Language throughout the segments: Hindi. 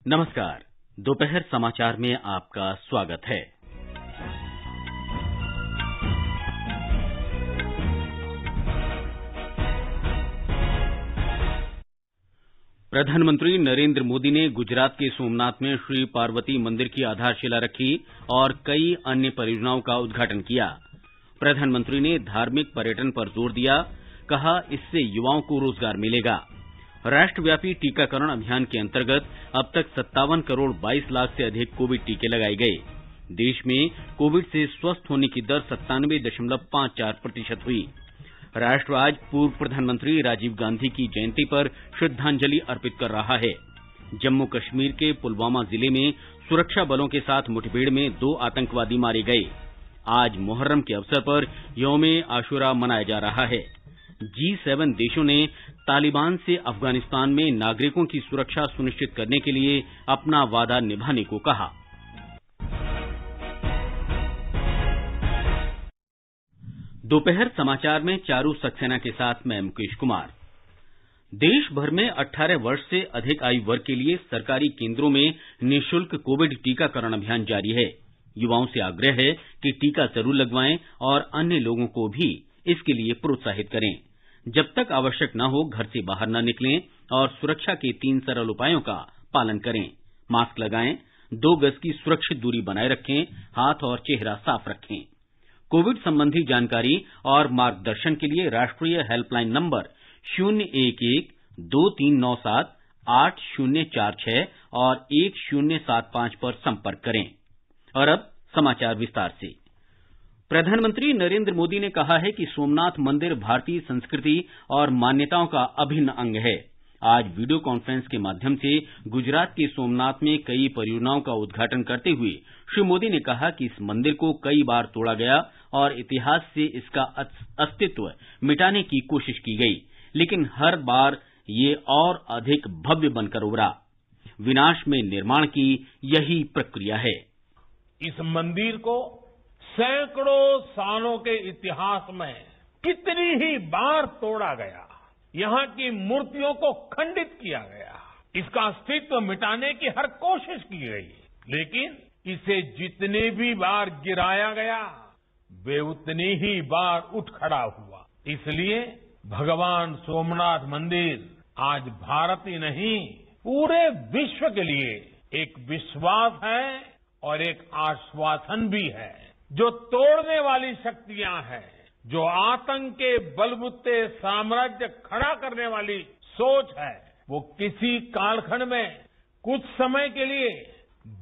नमस्कार। दोपहर समाचार में आपका स्वागत है। प्रधानमंत्री नरेंद्र मोदी ने गुजरात के सोमनाथ में श्री पार्वती मंदिर की आधारशिला रखी और कई अन्य परियोजनाओं का उद्घाटन किया। प्रधानमंत्री ने धार्मिक पर्यटन पर जोर दिया, कहा इससे युवाओं को रोजगार मिलेगा। राष्ट्रव्यापी टीकाकरण अभियान के अंतर्गत अब तक 57 करोड़ 22 लाख से अधिक कोविड टीके लगाए गए। देश में कोविड से स्वस्थ होने की दर 97.54% हुई। राष्ट्र आज पूर्व प्रधानमंत्री राजीव गांधी की जयंती पर श्रद्धांजलि अर्पित कर रहा है। जम्मू कश्मीर के पुलवामा जिले में सुरक्षा बलों के साथ मुठभेड़ में 2 आतंकवादी मारे गए। आज मुहर्रम के अवसर पर यौम-ए आशुरा मनाया जा रहा है। G7 देशों ने तालिबान से अफगानिस्तान में नागरिकों की सुरक्षा सुनिश्चित करने के लिए अपना वादा निभाने को कहा। दोपहर समाचार में चारू सक्सेना के साथ मैं मुकेश कुमार। देश भर में 18 वर्ष से अधिक आयु वर्ग के लिए सरकारी केंद्रों में निःशुल्क कोविड टीकाकरण अभियान जारी है। युवाओं से आग्रह है कि टीका जरूर लगवाएं और अन्य लोगों को भी इसके लिए प्रोत्साहित करें। जब तक आवश्यक न हो घर से बाहर न निकलें और सुरक्षा के 3 सरल उपायों का पालन करें। मास्क लगाएं, 2 गज की सुरक्षित दूरी बनाए रखें, हाथ और चेहरा साफ रखें। कोविड संबंधी जानकारी और मार्गदर्शन के लिए राष्ट्रीय हेल्पलाइन नंबर 011-2397-8046 और 1075 पर संपर्क करें। और अब समाचार विस्तार से। प्रधानमंत्री नरेंद्र मोदी ने कहा है कि सोमनाथ मंदिर भारतीय संस्कृति और मान्यताओं का अभिन्न अंग है। आज वीडियो कॉन्फ्रेंस के माध्यम से गुजरात के सोमनाथ में कई परियोजनाओं का उद्घाटन करते हुए श्री मोदी ने कहा कि इस मंदिर को कई बार तोड़ा गया और इतिहास से इसका अस्तित्व मिटाने की कोशिश की गई, लेकिन हर बार ये और अधिक भव्य बनकर उभरा। विनाश में निर्माण की यही प्रक्रिया है। इस मंदिर को सैकड़ों सालों के इतिहास में कितनी ही बार तोड़ा गया, यहाँ की मूर्तियों को खंडित किया गया, इसका अस्तित्व मिटाने की हर कोशिश की गई, लेकिन इसे जितने भी बार गिराया गया वे उतनी ही बार उठ खड़ा हुआ। इसलिए भगवान सोमनाथ मंदिर आज भारत ही नहीं पूरे विश्व के लिए एक विश्वास है और एक आश्वासन भी है। जो तोड़ने वाली शक्तियां हैं, जो आतंक के बलबूते साम्राज्य खड़ा करने वाली सोच है, वो किसी कालखंड में कुछ समय के लिए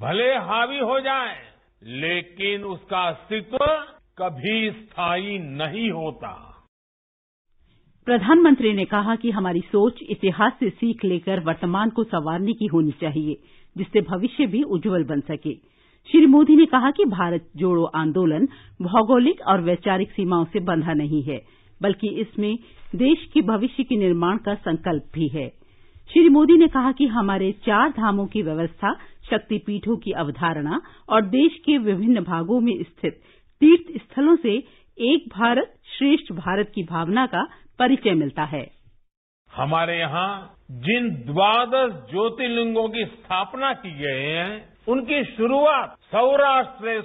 भले हावी हो जाए, लेकिन उसका अस्तित्व कभी स्थायी नहीं होता। प्रधानमंत्री ने कहा कि हमारी सोच इतिहास से सीख लेकर वर्तमान को संवारने की होनी चाहिए, जिससे भविष्य भी उज्जवल बन सके। श्री मोदी ने कहा कि भारत जोड़ो आंदोलन भौगोलिक और वैचारिक सीमाओं से बंधा नहीं है, बल्कि इसमें देश के भविष्य के निर्माण का संकल्प भी है। श्री मोदी ने कहा कि हमारे 4 धामों की व्यवस्था, शक्तिपीठों की अवधारणा और देश के विभिन्न भागों में स्थित तीर्थ स्थलों से एक भारत श्रेष्ठ भारत की भावना का परिचय मिलता है। हमारे यहाँ जिन 12 ज्योतिर्लिंगों की स्थापना की गई है, उनकी शुरुआत सौराष्ट्र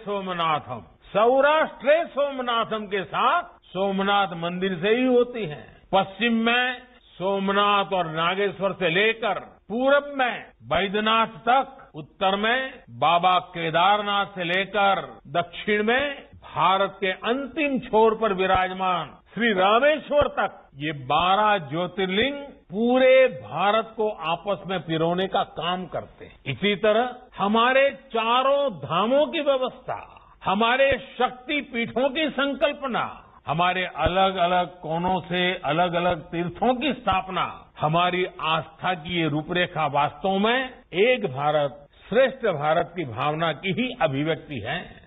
सोमनाथम के साथ सोमनाथ मंदिर से ही होती है। पश्चिम में सोमनाथ और नागेश्वर से लेकर पूरब में बैद्यनाथ तक, उत्तर में बाबा केदारनाथ से लेकर दक्षिण में भारत के अंतिम छोर पर विराजमान श्री रामेश्वर तक, ये 12 ज्योतिर्लिंग पूरे भारत को आपस में पिरोने का काम करते हैं। इसी तरह हमारे 4 धामों की व्यवस्था, हमारे शक्ति पीठों की संकल्पना, हमारे अलग अलग कोनों से अलग अलग तीर्थों की स्थापना, हमारी आस्था की ये रूपरेखा वास्तव में एक भारत श्रेष्ठ भारत की भावना की ही अभिव्यक्ति है।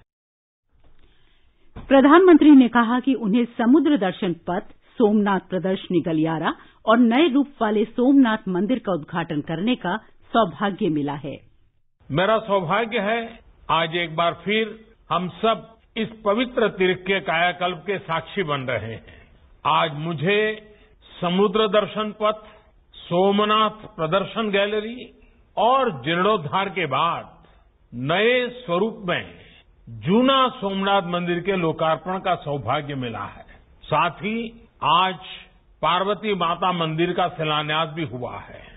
प्रधानमंत्री ने कहा कि उन्हें समुद्र दर्शन पथ, सोमनाथ प्रदर्शनी गलियारा और नए रूप वाले सोमनाथ मंदिर का उद्घाटन करने का सौभाग्य मिला है। मेरा सौभाग्य है आज एक बार फिर हम सब इस पवित्र तीर्थ के कायाकल्प के साक्षी बन रहे हैं। आज मुझे समुद्र दर्शन पथ, सोमनाथ प्रदर्शन गैलरी और जीर्णोद्धार के बाद नए स्वरूप में जूना सोमनाथ मंदिर के लोकार्पण का सौभाग्य मिला है। साथ ही आज पार्वती माता मंदिर का शिलान्यास भी हुआ है।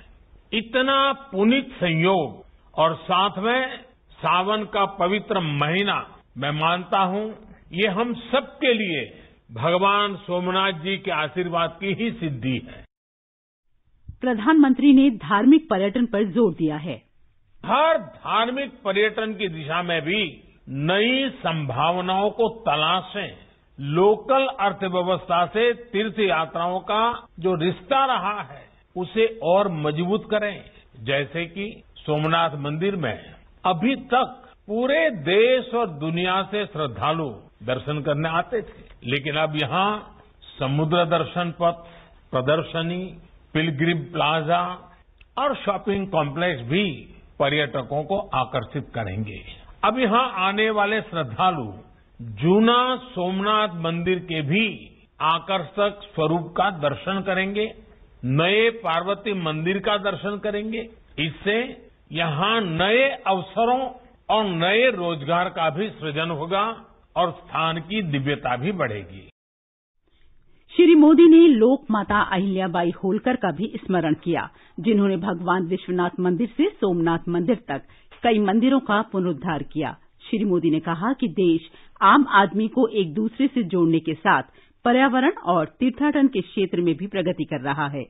इतना पुनीत संयोग और साथ में सावन का पवित्र महीना, मैं मानता हूं ये हम सबके लिए भगवान सोमनाथ जी के आशीर्वाद की ही सिद्धि है। प्रधानमंत्री ने धार्मिक पर्यटन पर जोर दिया है। हर धार्मिक पर्यटन की दिशा में भी नई संभावनाओं को तलाशें। लोकल अर्थव्यवस्था से तीर्थ यात्राओं का जो रिश्ता रहा है उसे और मजबूत करें। जैसे कि सोमनाथ मंदिर में अभी तक पूरे देश और दुनिया से श्रद्धालु दर्शन करने आते थे, लेकिन अब यहां समुद्र दर्शन पथ, प्रदर्शनी, पिलग्रिम प्लाजा और शॉपिंग कॉम्प्लेक्स भी पर्यटकों को आकर्षित करेंगे। अब यहां आने वाले श्रद्धालु जूना सोमनाथ मंदिर के भी आकर्षक स्वरूप का दर्शन करेंगे, नए पार्वती मंदिर का दर्शन करेंगे। इससे यहां नए अवसरों और नए रोजगार का भी सृजन होगा और स्थान की दिव्यता भी बढ़ेगी। श्री मोदी ने लोक माता अहिल्याबाई होलकर का भी स्मरण किया, जिन्होंने भगवान विश्वनाथ मंदिर से सोमनाथ मंदिर तक कई मंदिरों का पुनरुद्धार किया। श्री मोदी ने कहा कि देश आम आदमी को एक दूसरे से जोड़ने के साथ पर्यावरण और तीर्थाटन के क्षेत्र में भी प्रगति कर रहा है।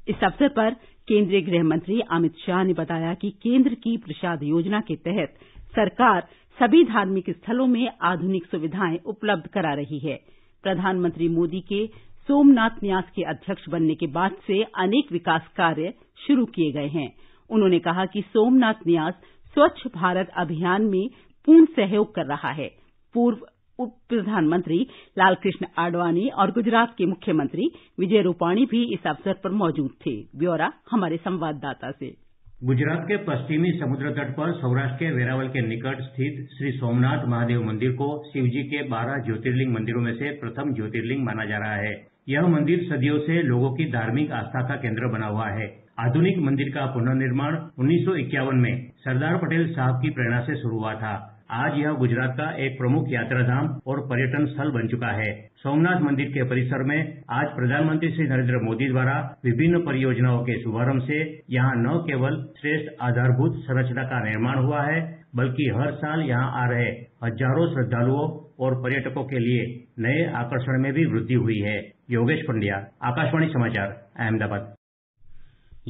इस अवसर पर केंद्रीय गृह मंत्री अमित शाह ने बताया कि केंद्र की प्रसाद योजना के तहत सरकार सभी धार्मिक स्थलों में आधुनिक सुविधाएं उपलब्ध करा रही है। प्रधानमंत्री मोदी के सोमनाथ न्यास के अध्यक्ष बनने के बाद से अनेक विकास कार्य शुरू किए गए हैं। उन्होंने कहा कि सोमनाथ न्यास स्वच्छ भारत अभियान में पूर्ण सहयोग कर रहा है। पूर्व उप प्रधानमंत्री लालकृष्ण आडवाणी और गुजरात के मुख्यमंत्री विजय रूपाणी भी इस अवसर पर मौजूद थे। ब्यौरा हमारे संवाददाता से। गुजरात के पश्चिमी समुद्र तट पर सौराष्ट्र के वेरावल के निकट स्थित श्री सोमनाथ महादेव मंदिर को शिवजी के 12 ज्योतिर्लिंग मंदिरों में से प्रथम ज्योतिर्लिंग माना जा रहा है। यह मंदिर सदियों से लोगों की धार्मिक आस्था का केंद्र बना हुआ है। आधुनिक मंदिर का पुनर्निर्माण 1951 में सरदार पटेल साहब की प्रेरणा से शुरू हुआ था। आज यह गुजरात का एक प्रमुख यात्रा धाम और पर्यटन स्थल बन चुका है। सोमनाथ मंदिर के परिसर में आज प्रधानमंत्री श्री नरेंद्र मोदी द्वारा विभिन्न परियोजनाओं के शुभारंभ से यहां न केवल श्रेष्ठ आधारभूत संरचना का निर्माण हुआ है, बल्कि हर साल यहां आ रहे हजारों श्रद्धालुओं और पर्यटकों के लिए नए आकर्षण में भी वृद्धि हुई है। योगेश पंड्या, आकाशवाणी समाचार, अहमदाबाद।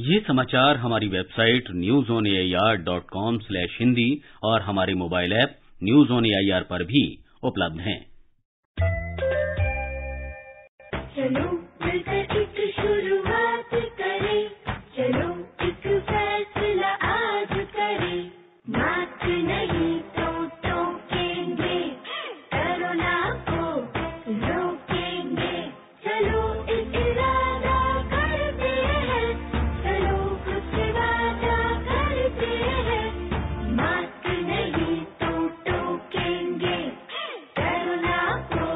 ये समाचार हमारी वेबसाइट newsonair.com/hindi और हमारे mobile app news on AIR पर भी उपलब्ध हैं। चलो मिलकर एक शुरुआत करें, चलो एक फैसला आज करें, मास्क नहीं तो टोकेंगे, कोरोना को रोकेंगे, चलो एक इरादा करते हैं, चलो कुछ वादा करते हैं, मास्क नहीं तो टोकेंगे, कोरोना को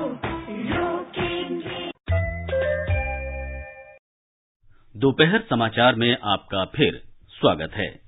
रोकेंगे। दोपहर समाचार में आपका फिर स्वागत है।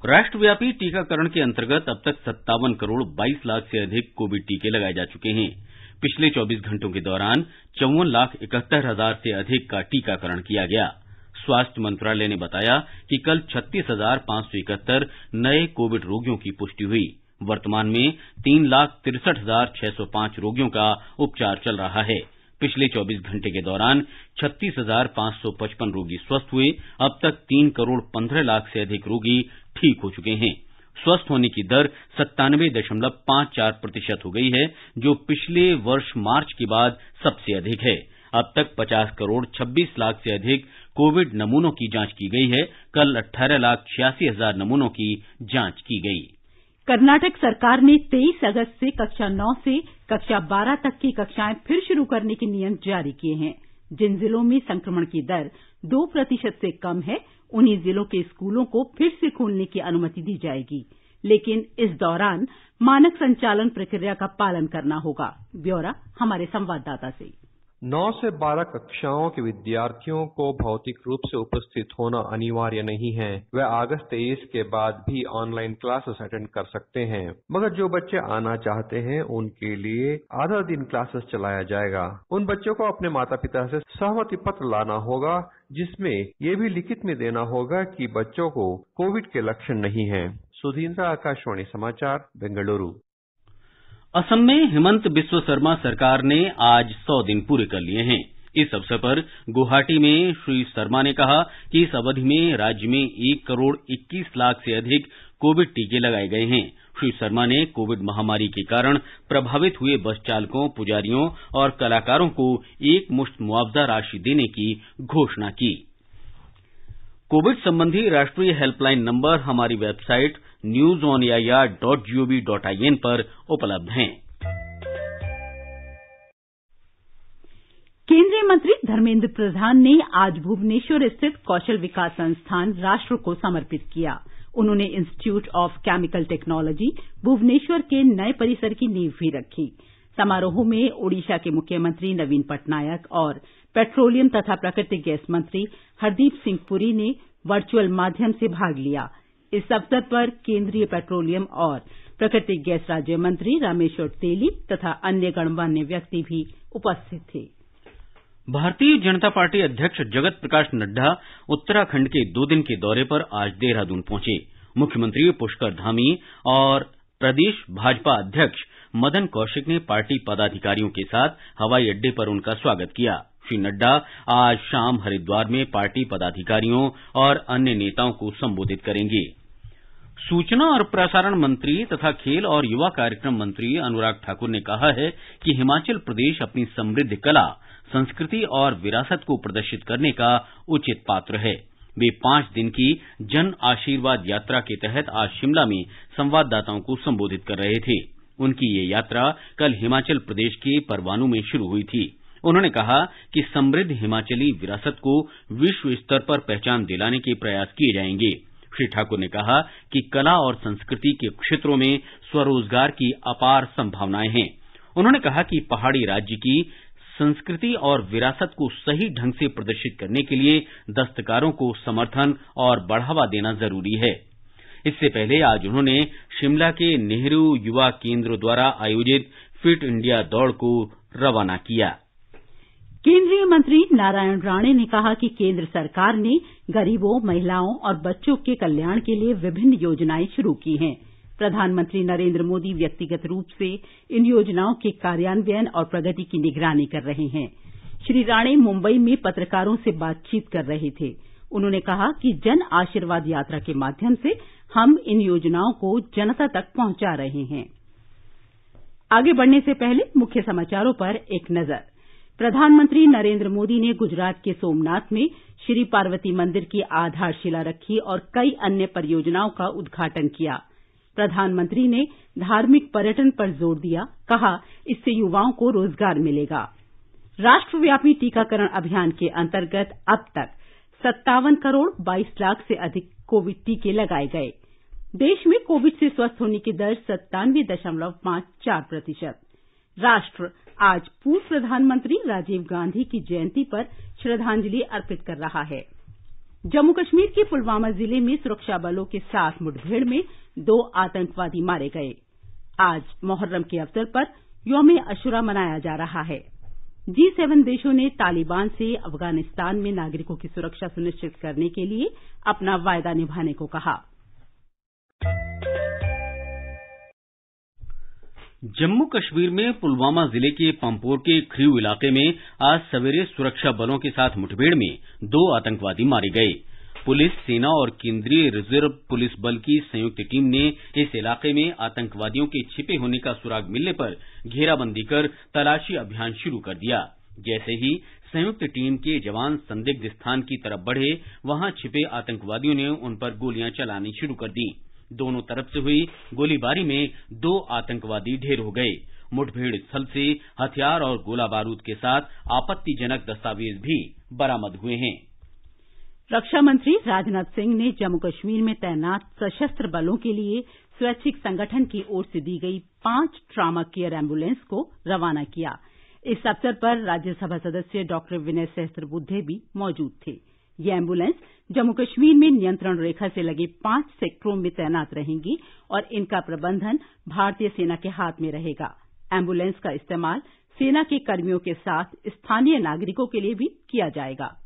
राष्ट्रव्यापी टीकाकरण के अंतर्गत अब तक 57 करोड़ 22 लाख से अधिक कोविड टीके लगाए जा चुके हैं। पिछले 24 घंटों के दौरान 54,71,000 से अधिक का टीकाकरण किया गया। स्वास्थ्य मंत्रालय ने बताया कि कल 36,571 नए कोविड रोगियों की पुष्टि हुई। वर्तमान में 3,63,605 रोगियों का उपचार चल रहा है। पिछले 24 घंटे के दौरान 36,555 रोगी स्वस्थ हुए। अब तक 3 करोड़ 15 लाख से अधिक रोगी ठीक हो चुके हैं। स्वस्थ होने की दर 97.54% हो गई है, जो पिछले वर्ष मार्च के बाद सबसे अधिक है। अब तक 50 करोड़ 26 लाख से अधिक कोविड नमूनों की जांच की गई है। कल 18,86,000 नमूनों की जांच की गई। कर्नाटक सरकार ने 23 अगस्त से कक्षा 9 से कक्षा 12 तक की कक्षाएं फिर शुरू करने के नियम जारी किए हैं। जिन जिलों में संक्रमण की दर 2% से कम है, उन्हीं जिलों के स्कूलों को फिर से खोलने की अनुमति दी जाएगी, लेकिन इस दौरान मानक संचालन प्रक्रिया का पालन करना होगा। ब्यौरा हमारे संवाददाता से। 9 से 12 कक्षाओं के विद्यार्थियों को भौतिक रूप से उपस्थित होना अनिवार्य नहीं है। वे अगस्त 23 के बाद भी ऑनलाइन क्लासेस अटेंड कर सकते हैं, मगर जो बच्चे आना चाहते हैं उनके लिए आधा दिन क्लासेस चलाया जाएगा। उन बच्चों को अपने माता पिता से सहमति पत्र लाना होगा, जिसमें ये भी लिखित में देना होगा कि बच्चों को कोविड के लक्षण नहीं है। सुधींद्र, आकाशवाणी समाचार, बेंगलुरु। असम में हिमंत बिस्व शर्मा सरकार ने आज 100 दिन पूरे कर लिए हैं। इस अवसर पर गुवाहाटी में श्री शर्मा ने कहा कि इस अवधि में राज्य में 1 करोड़ 21 लाख से अधिक कोविड टीके लगाए गए हैं। श्री शर्मा ने कोविड महामारी के कारण प्रभावित हुए बस चालकों, पुजारियों और कलाकारों को एकमुश्त मुआवजा राशि देने की घोषणा की। कोविड संबंधी राष्ट्रीय हेल्पलाइन नंबर हमारी वेबसाइट newsonair.gov.in पर उपलब्ध हैं। केंद्रीय मंत्री धर्मेंद्र प्रधान ने आज भुवनेश्वर स्थित कौशल विकास संस्थान राष्ट्र को समर्पित किया। उन्होंने institute of chemical technology Bhubaneswar के नए परिसर की नींव भी रखी। समारोह में ओडिशा के मुख्यमंत्री नवीन पटनायक और पेट्रोलियम तथा प्राकृतिक गैस मंत्री हरदीप सिंह पुरी ने वर्चुअल माध्यम से भाग लिया। इस अवसर पर केंद्रीय पेट्रोलियम और प्राकृतिक गैस राज्य मंत्री रामेश्वर तेली तथा अन्य गणमान्य व्यक्ति भी उपस्थित थे। भारतीय जनता पार्टी अध्यक्ष जगत प्रकाश नड्डा उत्तराखंड के 2 दिन के दौरे पर आज देहरादून पहुंचे। मुख्यमंत्री पुष्कर धामी और प्रदेश भाजपा अध्यक्ष मदन कौशिक ने पार्टी पदाधिकारियों के साथ हवाई अड्डे पर उनका स्वागत किया। श्री नड्डा आज शाम हरिद्वार में पार्टी पदाधिकारियों और अन्य नेताओं को संबोधित करेंगे। सूचना और प्रसारण मंत्री तथा खेल और युवा कार्यक्रम मंत्री अनुराग ठाकुर ने कहा है कि हिमाचल प्रदेश अपनी समृद्ध कला, संस्कृति और विरासत को प्रदर्शित करने का उचित पात्र है। वे 5 दिन की जन आशीर्वाद यात्रा के तहत आज शिमला में संवाददाताओं को संबोधित कर रहे थे। उनकी ये यात्रा कल हिमाचल प्रदेश के परवाणू में शुरू हुई थी। उन्होंने कहा कि समृद्ध हिमाचली विरासत को विश्व स्तर पर पहचान दिलाने के प्रयास किए जाएंगे। श्री ठाकुर ने कहा कि कला और संस्कृति के क्षेत्रों में स्वरोजगार की अपार संभावनाएं हैं। उन्होंने कहा कि पहाड़ी राज्य की संस्कृति और विरासत को सही ढंग से प्रदर्शित करने के लिए दस्तकारों को समर्थन और बढ़ावा देना जरूरी है। इससे पहले आज उन्होंने शिमला के नेहरू युवा केंद्र द्वारा आयोजित फिट इंडिया दौड़ को रवाना किया। केंद्रीय मंत्री नारायण राणे ने कहा कि केंद्र सरकार ने गरीबों, महिलाओं और बच्चों के कल्याण के लिए विभिन्न योजनाएं शुरू की हैं। प्रधानमंत्री नरेंद्र मोदी व्यक्तिगत रूप से इन योजनाओं के कार्यान्वयन और प्रगति की निगरानी कर रहे हैं। श्री राणे मुंबई में पत्रकारों से बातचीत कर रहे थे। उन्होंने कहा कि जन आशीर्वाद यात्रा के माध्यम से हम इन योजनाओं को जनता तक पहुंचा रहे हैं। आगे बढ़ने से पहले मुख्य समाचारों पर एक नजर। प्रधानमंत्री नरेंद्र मोदी ने गुजरात के सोमनाथ में श्री पार्वती मंदिर की आधारशिला रखी और कई अन्य परियोजनाओं का उद्घाटन किया। प्रधानमंत्री ने धार्मिक पर्यटन पर जोर दिया, कहा इससे युवाओं को रोजगार मिलेगा। राष्ट्रव्यापी टीकाकरण अभियान के अंतर्गत अब तक 57 करोड़ 22 लाख से अधिक कोविड टीके लगाए गए। देश में कोविड से स्वस्थ होने की दर 97.54%। राष्ट्र आज पूर्व प्रधानमंत्री राजीव गांधी की जयंती पर श्रद्धांजलि अर्पित कर रहा है। जम्मू कश्मीर के पुलवामा जिले में सुरक्षा बलों के साथ मुठभेड़ में 2 आतंकवादी मारे गए। आज मुहर्रम के अवसर पर यौम अशुरा मनाया जा रहा है। G7 देशों ने तालिबान से अफगानिस्तान में नागरिकों की सुरक्षा सुनिश्चित करने के लिए अपना वायदा निभाने को कहा। जम्मू कश्मीर में पुलवामा जिले के पंपोर के खरीव इलाके में आज सवेरे सुरक्षा बलों के साथ मुठभेड़ में 2 आतंकवादी मारे गए। पुलिस, सेना और केंद्रीय रिजर्व पुलिस बल की संयुक्त टीम ने इस इलाके में आतंकवादियों के छिपे होने का सुराग मिलने पर घेराबंदी कर तलाशी अभियान शुरू कर दिया। जैसे ही संयुक्त टीम के जवान संदिग्ध स्थान की तरफ बढ़े, वहां छिपे आतंकवादियों ने उन पर गोलियां चलानी शुरू कर दी। दोनों तरफ से हुई गोलीबारी में 2 आतंकवादी ढेर हो गए। मुठभेड़ स्थल से हथियार और गोला बारूद के साथ आपत्तिजनक दस्तावेज भी बरामद हुए हैं। रक्षा मंत्री राजनाथ सिंह ने जम्मू कश्मीर में तैनात सशस्त्र बलों के लिए स्वैच्छिक संगठन की ओर से दी गई 5 ट्रामा केयर एम्बुलेंस को रवाना किया। इस अवसर पर राज्यसभा सदस्य डॉक्टर विनय सहस्त्रबुद्धे भी मौजूद थे। ये एम्बुलेंस जम्मू कश्मीर में नियंत्रण रेखा से लगे 5 सेक्टरों में तैनात रहेंगी और इनका प्रबंधन भारतीय सेना के हाथ में रहेगा। एम्बुलेंस का इस्तेमाल सेना के कर्मियों के साथ स्थानीय नागरिकों के लिए भी किया जाएगा।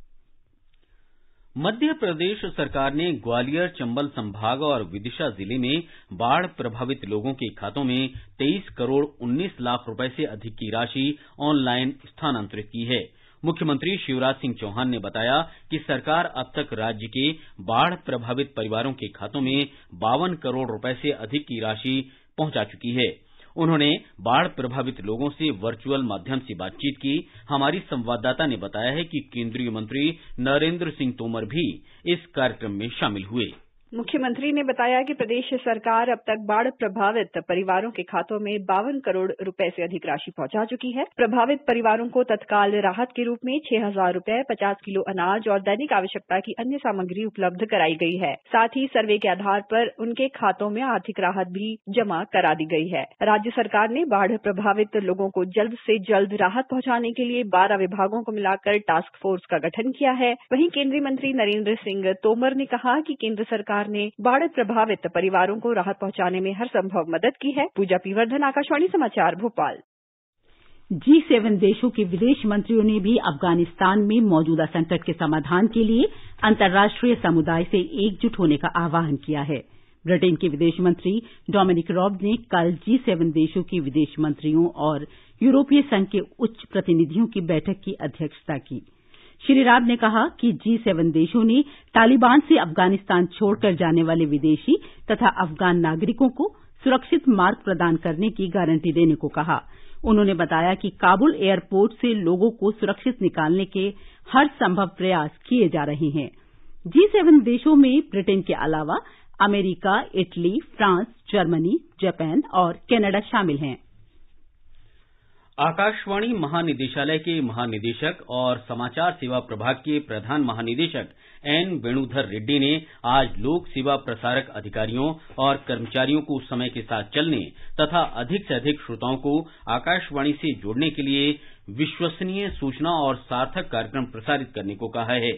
मध्य प्रदेश सरकार ने ग्वालियर, चंबल संभाग और विदिशा जिले में बाढ़ प्रभावित लोगों के खातों में 23 करोड़ 19 लाख रुपए से अधिक की राशि ऑनलाइन स्थानांतरित की है। मुख्यमंत्री शिवराज सिंह चौहान ने बताया कि सरकार अब तक राज्य के बाढ़ प्रभावित परिवारों के खातों में 52 करोड़ रुपए से अधिक की राशि पहुंचा चुकी है। उन्होंने बाढ़ प्रभावित लोगों से वर्चुअल माध्यम से बातचीत की। हमारी संवाददाता ने बताया है कि केंद्रीय मंत्री नरेंद्र सिंह तोमर भी इस कार्यक्रम में शामिल हुए। मुख्यमंत्री ने बताया कि प्रदेश सरकार अब तक बाढ़ प्रभावित परिवारों के खातों में 52 करोड़ रुपए से अधिक राशि पहुंचा चुकी है। प्रभावित परिवारों को तत्काल राहत के रूप में 6,000 रुपए, 50 किलो अनाज और दैनिक आवश्यकता की अन्य सामग्री उपलब्ध कराई गई है। साथ ही सर्वे के आधार पर उनके खातों में आर्थिक राहत भी जमा करा दी गई है। राज्य सरकार ने बाढ़ प्रभावित लोगों को जल्द से जल्द राहत पहुंचाने के लिए 12 विभागों को मिलाकर टास्क फोर्स का गठन किया है। वहीं केंद्रीय मंत्री नरेंद्र सिंह तोमर ने कहा कि केंद्र सरकार ने बाढ़ प्रभावित परिवारों को राहत पहुंचाने में हर संभव मदद की है। पूजा पीवर्धन, आकाशवाणी समाचार, भोपाल। G7 देशों के विदेश मंत्रियों ने भी अफगानिस्तान में मौजूदा संकट के समाधान के लिए अंतर्राष्ट्रीय समुदाय से एकजुट होने का आह्वान किया है। ब्रिटेन के विदेश मंत्री डोमिनिक रॉब ने कल G7 देशों के विदेश मंत्रियों और यूरोपीय संघ के उच्च प्रतिनिधियों की बैठक की अध्यक्षता की। श्री राब ने कहा कि G7 देशों ने तालिबान से अफगानिस्तान छोड़कर जाने वाले विदेशी तथा अफगान नागरिकों को सुरक्षित मार्ग प्रदान करने की गारंटी देने को कहा। उन्होंने बताया कि काबुल एयरपोर्ट से लोगों को सुरक्षित निकालने के हर संभव प्रयास किए जा रहे हैं। G7 देशों में ब्रिटेन के अलावा America, Italy, France, Germany, Japan और कनाडा शामिल हैं। आकाशवाणी महानिदेशालय के महानिदेशक और समाचार सेवा प्रभाग के प्रधान महानिदेशक एन वेणुधर रेड्डी ने आज लोक सेवा प्रसारक अधिकारियों और कर्मचारियों को समय के साथ चलने तथा अधिक से अधिक श्रोताओं को आकाशवाणी से जोड़ने के लिए विश्वसनीय सूचना और सार्थक कार्यक्रम प्रसारित करने को कहा है।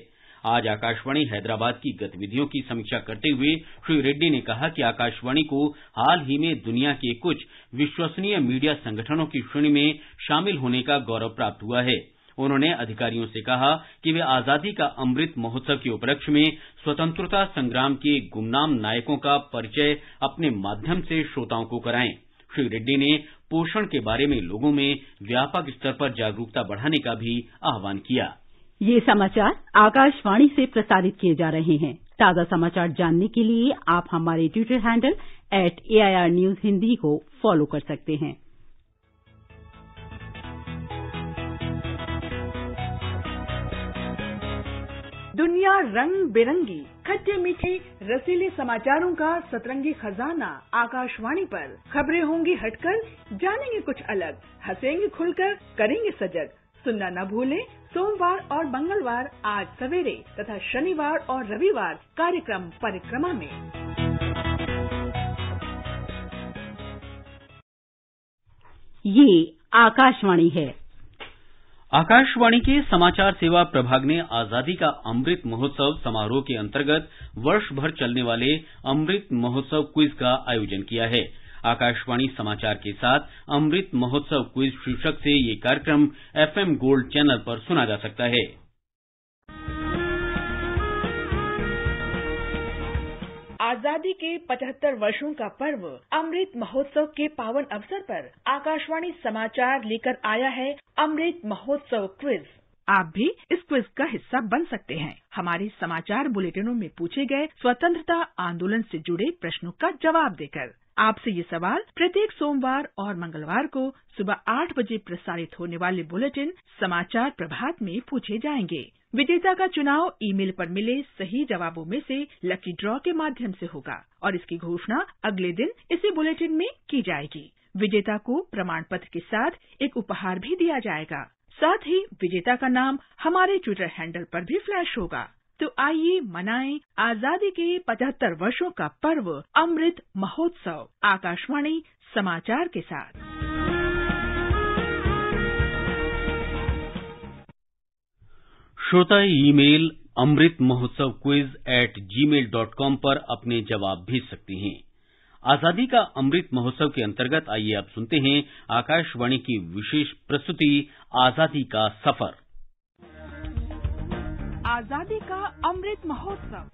आज आकाशवाणी हैदराबाद की गतिविधियों की समीक्षा करते हुए श्री रेड्डी ने कहा कि आकाशवाणी को हाल ही में दुनिया के कुछ विश्वसनीय मीडिया संगठनों की श्रेणी में शामिल होने का गौरव प्राप्त हुआ है। उन्होंने अधिकारियों से कहा कि वे आजादी का अमृत महोत्सव के उपलक्ष्य में स्वतंत्रता संग्राम के गुमनाम नायकों का परिचय अपने माध्यम से श्रोताओं को कराएं। श्री रेड्डी ने पोषण के बारे में लोगों में व्यापक स्तर पर जागरूकता बढ़ाने का भी आह्वान किया। ये समाचार आकाशवाणी से प्रसारित किए जा रहे हैं। ताजा समाचार जानने के लिए आप हमारे Twitter handle @AIR News Hindi को फॉलो कर सकते हैं। दुनिया रंग बिरंगी, खट्टे मीठे रसीले समाचारों का सतरंगी खजाना आकाशवाणी पर। खबरें होंगी हटकर, जानेंगे कुछ अलग, हंसेंगे खुलकर, करेंगे सजग। सुनना न भूलें सोमवार और मंगलवार आज सवेरे तथा शनिवार और रविवार कार्यक्रम परिक्रमा में। ये आकाशवाणी है। आकाशवाणी के समाचार सेवा प्रभाग ने आजादी का अमृत महोत्सव समारोह के अंतर्गत वर्ष भर चलने वाले अमृत महोत्सव क्विज का आयोजन किया है। आकाशवाणी समाचार के साथ अमृत महोत्सव क्विज शीर्षक से ये कार्यक्रम FM गोल्ड चैनल पर सुना जा सकता है। आजादी के 75 वर्षों का पर्व अमृत महोत्सव के पावन अवसर पर आकाशवाणी समाचार लेकर आया है अमृत महोत्सव क्विज। आप भी इस क्विज का हिस्सा बन सकते हैं। हमारे समाचार बुलेटिनों में पूछे गए स्वतंत्रता आंदोलन से जुड़े प्रश्नों का जवाब देकर। आपसे ये सवाल प्रत्येक सोमवार और मंगलवार को सुबह 8 बजे प्रसारित होने वाले बुलेटिन समाचार प्रभात में पूछे जाएंगे। विजेता का चुनाव ईमेल पर मिले सही जवाबों में से लकी ड्रॉ के माध्यम से होगा और इसकी घोषणा अगले दिन इसी बुलेटिन में की जाएगी। विजेता को प्रमाण पत्र के साथ एक उपहार भी दिया जाएगा। साथ ही विजेता का नाम हमारे ट्विटर हैंडल पर भी फ्लैश होगा। तो आइए मनाएं आजादी के 75 वर्षों का पर्व अमृत महोत्सव आकाशवाणी समाचार के साथ। श्रोता ईमेल amritmahotsav@gmail.com पर अपने जवाब भेज सकती हैं। आजादी का अमृत महोत्सव के अंतर्गत आइए अब सुनते हैं आकाशवाणी की विशेष प्रस्तुति आजादी का सफर। आजादी का अमृत महोत्सव।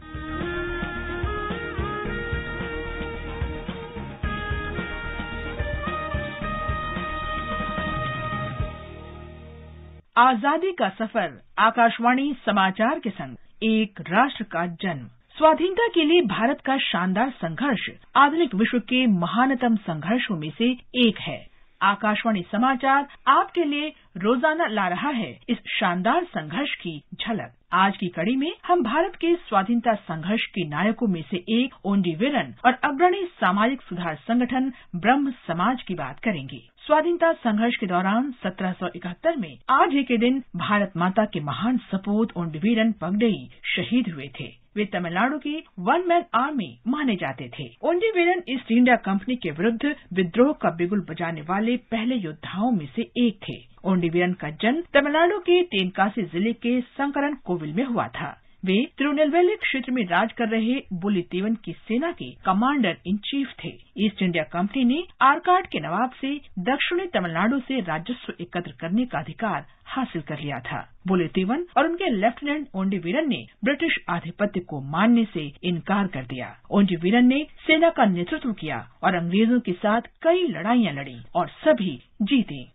आजादी का सफर आकाशवाणी समाचार के संग एक राष्ट्र का जन्म। स्वाधीनता के लिए भारत का शानदार संघर्ष आधुनिक विश्व के महानतम संघर्षों में से एक है। आकाशवाणी समाचार आपके लिए रोजाना ला रहा है इस शानदार संघर्ष की झलक। आज की कड़ी में हम भारत के स्वाधीनता संघर्ष के नायकों में से एक ओंडीवीरन और अग्रणी सामाजिक सुधार संगठन ब्रह्म समाज की बात करेंगे। स्वाधीनता संघर्ष के दौरान 1771 में आज ही के दिन भारत माता के महान सपूत ओंडीवीरन पगडई शहीद हुए थे। वे तमिलनाडु की वन मैन आर्मी माने जाते थे। ओंडीवीरन ईस्ट इंडिया कंपनी के विरुद्ध विद्रोह का बिगुल बजाने वाले पहले योद्धाओं में से एक थे। ओंडीवीरन का जन्म तमिलनाडु के तेनकासी जिले के संकरन कोविल में हुआ था। वे तिरुनेलवेली क्षेत्र में राज कर रहे बुलितीवन की सेना के कमांडर इन चीफ थे। ईस्ट इंडिया कंपनी ने आरकाड के नवाब से दक्षिणी तमिलनाडु से राजस्व एकत्र करने का अधिकार हासिल कर लिया था। बुलितीवन और उनके लेफ्टिनेंट ओंडीवीरन ने ब्रिटिश आधिपत्य को मानने से इनकार कर दिया। ओंडीवीरन ने सेना का नेतृत्व किया और अंग्रेजों के साथ कई लड़ाइयाँ लड़ी और सभी जीते।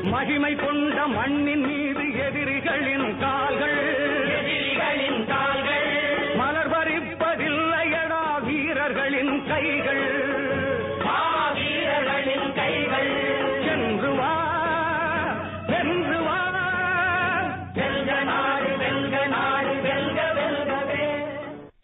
महिमै कोंड मण्णिन मीदु एदिरिगलिन काल्गल मलर वरिप्पदिल्लैयडा वीरर्गलिन कैगल சென்று வா வென்று வா வெல்க நாடு வெல்க நாடு வெல்க வெல்கவே।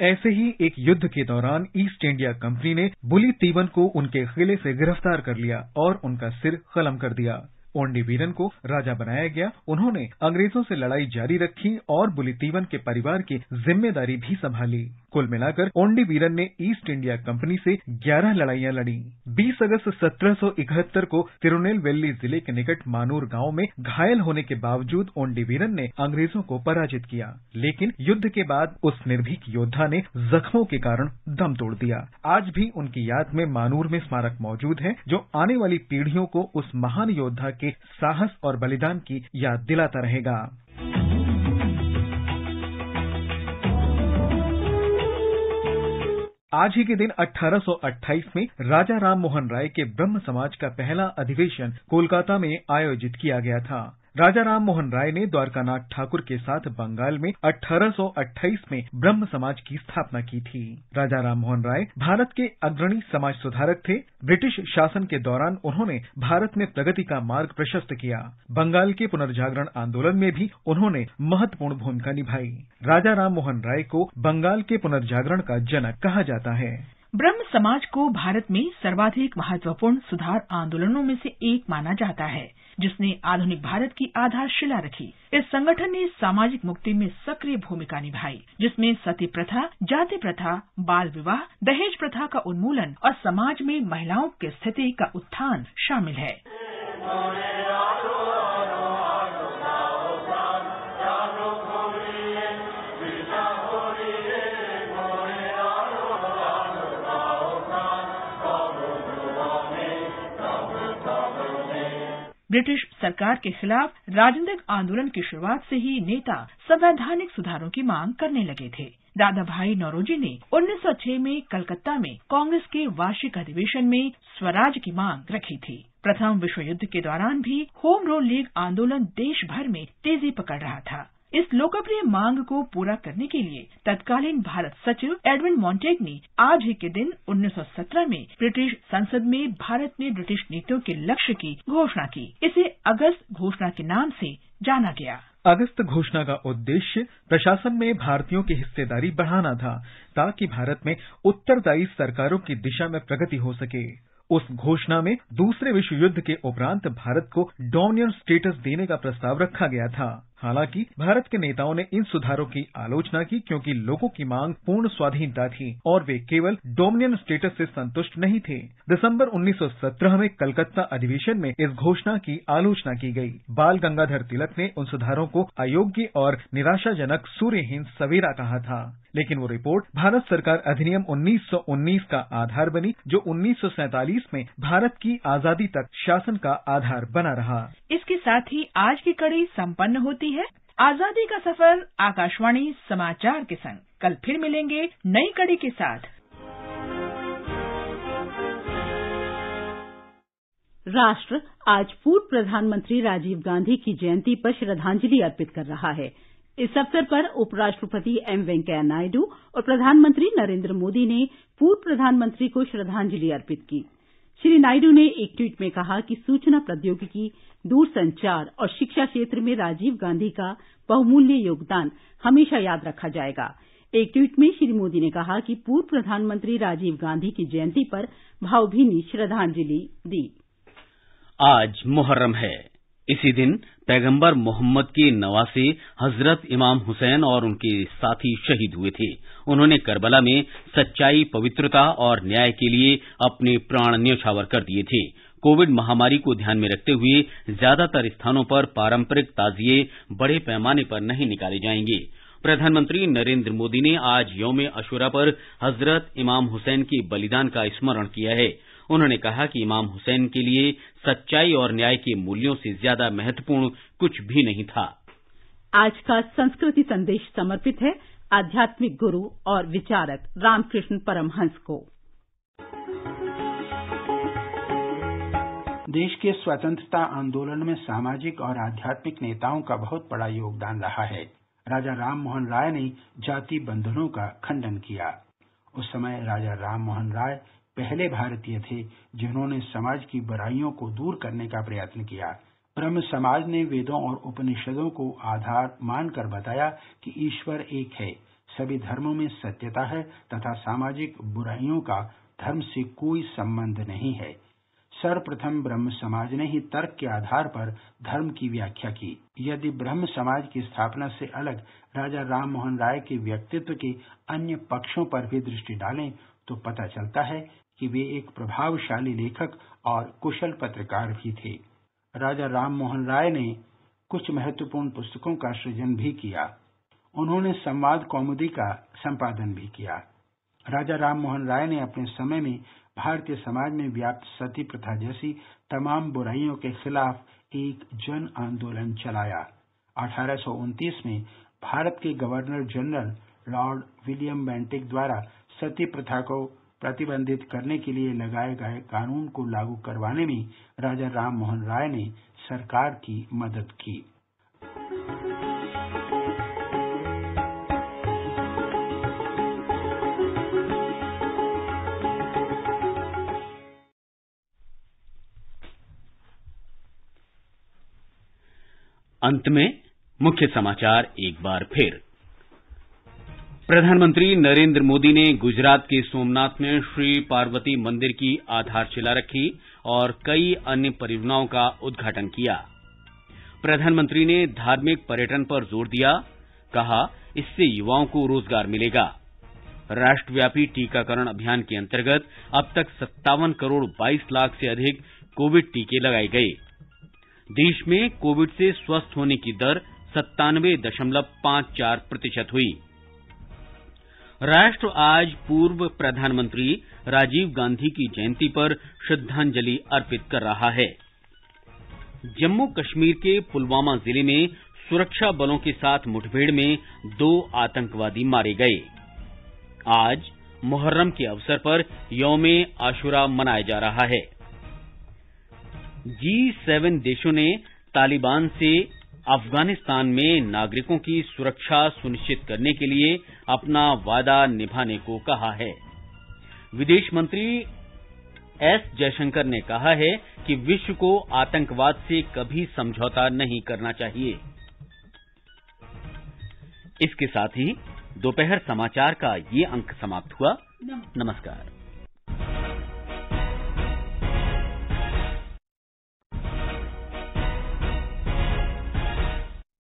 ऐसे ही एक युद्ध के दौरान ईस्ट इंडिया कंपनी ने बुलितीवन को उनके किले से गिरफ्तार कर लिया और उनका सिर कलम कर दिया। ओंडीवीरन को राजा बनाया गया। उन्होंने अंग्रेजों से लड़ाई जारी रखी और बुलितीवन के परिवार की जिम्मेदारी भी संभाली। कुल मिलाकर ओंडीवीरन ने ईस्ट इंडिया कंपनी से 11 लड़ाइयां लड़ी। 20 अगस्त 1771 को तिरुनेलवेली जिले के निकट मानूर गांव में घायल होने के बावजूद ओंडीवीरन ने अंग्रेजों को पराजित किया, लेकिन युद्ध के बाद उस निर्भीक योद्धा ने जख्मों के कारण दम तोड़ दिया। आज भी उनकी याद में मानूर में स्मारक मौजूद है, जो आने वाली पीढ़ियों को उस महान योद्धा के साहस और बलिदान की याद दिलाता रहेगा। आज ही के दिन 1828 में राजा राम मोहन राय के ब्रह्म समाज का पहला अधिवेशन कोलकाता में आयोजित किया गया था। राजा राम मोहन राय ने द्वारकानाथ ठाकुर के साथ बंगाल में 1828 में ब्रह्म समाज की स्थापना की थी। राजा राम मोहन राय भारत के अग्रणी समाज सुधारक थे। ब्रिटिश शासन के दौरान उन्होंने भारत में प्रगति का मार्ग प्रशस्त किया। बंगाल के पुनर्जागरण आंदोलन में भी उन्होंने महत्वपूर्ण भूमिका निभाई। राजा राम मोहन राय को बंगाल के पुनर्जागरण का जनक कहा जाता है। ब्रह्म समाज को भारत में सर्वाधिक महत्वपूर्ण सुधार आंदोलनों में से एक माना जाता है, जिसने आधुनिक भारत की आधारशिला रखी। इस संगठन ने सामाजिक मुक्ति में सक्रिय भूमिका निभाई, जिसमें सती प्रथा, जाति प्रथा, बाल विवाह, दहेज प्रथा का उन्मूलन और समाज में महिलाओं की स्थिति का उत्थान शामिल है। ब्रिटिश सरकार के खिलाफ राजनीतिक आंदोलन की शुरुआत से ही नेता संवैधानिक सुधारों की मांग करने लगे थे। दादा भाई नौरोजी ने 1906 में कलकत्ता में कांग्रेस के वार्षिक अधिवेशन में स्वराज की मांग रखी थी। प्रथम विश्व युद्ध के दौरान भी होम रूल लीग आंदोलन देश भर में तेजी पकड़ रहा था। इस लोकप्रिय मांग को पूरा करने के लिए तत्कालीन भारत सचिव एडविन मॉन्टेग ने आज ही के दिन 1917 में ब्रिटिश संसद में भारत में ब्रिटिश नीतियों के लक्ष्य की घोषणा की। इसे अगस्त घोषणा के नाम से जाना गया। अगस्त घोषणा का उद्देश्य प्रशासन में भारतीयों की हिस्सेदारी बढ़ाना था, ताकि भारत में उत्तरदायी सरकारों की दिशा में प्रगति हो सके। उस घोषणा में दूसरे विश्व युद्ध के उपरांत भारत को डोमिनियन स्टेटस देने का प्रस्ताव रखा गया था। हालांकि भारत के नेताओं ने इन सुधारों की आलोचना की क्योंकि लोगों की मांग पूर्ण स्वाधीनता थी और वे केवल डोमिनियन स्टेटस से संतुष्ट नहीं थे। दिसंबर 1917 में कलकत्ता अधिवेशन में इस घोषणा की आलोचना की गई। बाल गंगाधर तिलक ने उन सुधारों को अयोग्य और निराशाजनक, सूर्यहीन सवेरा कहा था, लेकिन वो रिपोर्ट भारत सरकार अधिनियम 1919 का आधार बनी, जो 1947 में भारत की आजादी तक शासन का आधार बना रहा। इसके साथ ही आज की कड़ी संपन्न होती है। आजादी का सफर आकाशवाणी समाचार के संग। कल फिर मिलेंगे नई कड़ी के साथ। राष्ट्र आज पूर्व प्रधानमंत्री राजीव गांधी की जयंती पर श्रद्धांजलि अर्पित कर रहा है। इस अवसर पर उपराष्ट्रपति एम वेंकैया नायडू और प्रधानमंत्री नरेंद्र मोदी ने पूर्व प्रधानमंत्री को श्रद्धांजलि अर्पित की। श्री नायडू ने एक ट्वीट में कहा कि सूचना प्रौद्योगिकी, दूरसंचार और शिक्षा क्षेत्र में राजीव गांधी का बहुमूल्य योगदान हमेशा याद रखा जाएगा। एक ट्वीट में श्री मोदी ने कहा कि पूर्व प्रधानमंत्री राजीव गांधी की जयंती पर भावभीनी श्रद्धांजलि दी। आज मुहर्रम है। इसी दिन पैगंबर मोहम्मद के नवासे हजरत इमाम हुसैन और उनके साथी शहीद हुए थे। उन्होंने करबला में सच्चाई, पवित्रता और न्याय के लिए अपने प्राण न्यौछावर कर दिए थे। कोविड महामारी को ध्यान में रखते हुए ज्यादातर स्थानों पर पारंपरिक ताजिए बड़े पैमाने पर नहीं निकाले जाएंगे। प्रधानमंत्री नरेंद्र मोदी ने आज यौम अशूरा पर हजरत इमाम हुसैन के बलिदान का स्मरण किया है। उन्होंने कहा कि इमाम हुसैन के लिए सच्चाई और न्याय के मूल्यों से ज्यादा महत्वपूर्ण कुछ भी नहीं था। आज का संस्कृति संदेश समर्पित है आध्यात्मिक गुरु और विचारक रामकृष्ण परमहंस को। देश के स्वतंत्रता आंदोलन में सामाजिक और आध्यात्मिक नेताओं का बहुत बड़ा योगदान रहा है। राजा राम मोहन राय ने जाति बंधनों का खंडन किया। उस समय राजा राम मोहन राय पहले भारतीय थे जिन्होंने समाज की बुराइयों को दूर करने का प्रयत्न किया। ब्रह्म समाज ने वेदों और उपनिषदों को आधार मानकर बताया कि ईश्वर एक है, सभी धर्मों में सत्यता है तथा सामाजिक बुराइयों का धर्म से कोई संबंध नहीं है। सर्वप्रथम ब्रह्म समाज ने ही तर्क के आधार पर धर्म की व्याख्या की। यदि ब्रह्म समाज की स्थापना से अलग राजा राम मोहन राय के व्यक्तित्व के अन्य पक्षों पर भी दृष्टि डालें तो पता चलता है कि वे एक प्रभावशाली लेखक और कुशल पत्रकार भी थे। राजा राम मोहन राय ने कुछ महत्वपूर्ण पुस्तकों का सृजन भी किया। उन्होंने संवाद कौमुदी का संपादन भी किया। राजा राम मोहन राय ने अपने समय में भारतीय समाज में व्याप्त सती प्रथा जैसी तमाम बुराइयों के खिलाफ एक जन आंदोलन चलाया। 1829 में भारत के governor general Lord William Bentinck द्वारा सती प्रथा को प्रतिबंधित करने के लिए लगाए गए कानून को लागू करवाने में राजा राम मोहन राय ने सरकार की मदद की। अंत में मुख्य समाचार एक बार फिर। प्रधानमंत्री नरेंद्र मोदी ने गुजरात के सोमनाथ में श्री पार्वती मंदिर की आधारशिला रखी और कई अन्य परियोजनाओं का उद्घाटन किया। प्रधानमंत्री ने धार्मिक पर्यटन पर जोर दिया, कहा इससे युवाओं को रोजगार मिलेगा। राष्ट्रव्यापी टीकाकरण अभियान के अंतर्गत अब तक 57 करोड़ 22 लाख से अधिक कोविड टीके लगाए गए। देश में कोविड से स्वस्थ होने की दर 97.54% हुई। राष्ट्र आज पूर्व प्रधानमंत्री राजीव गांधी की जयंती पर श्रद्धांजलि अर्पित कर रहा है। जम्मू कश्मीर के पुलवामा जिले में सुरक्षा बलों के साथ मुठभेड़ में 2 आतंकवादी मारे गए। आज मुहर्रम के अवसर पर यौम आशुरा मनाया जा रहा है। G7 देशों ने तालिबान से अफगानिस्तान में नागरिकों की सुरक्षा सुनिश्चित करने के लिए अपना वादा निभाने को कहा है। विदेश मंत्री एस जयशंकर ने कहा है कि विश्व को आतंकवाद से कभी समझौता नहीं करना चाहिए। इसके साथ ही दोपहर समाचार का ये अंक समाप्त हुआ। नमस्कार।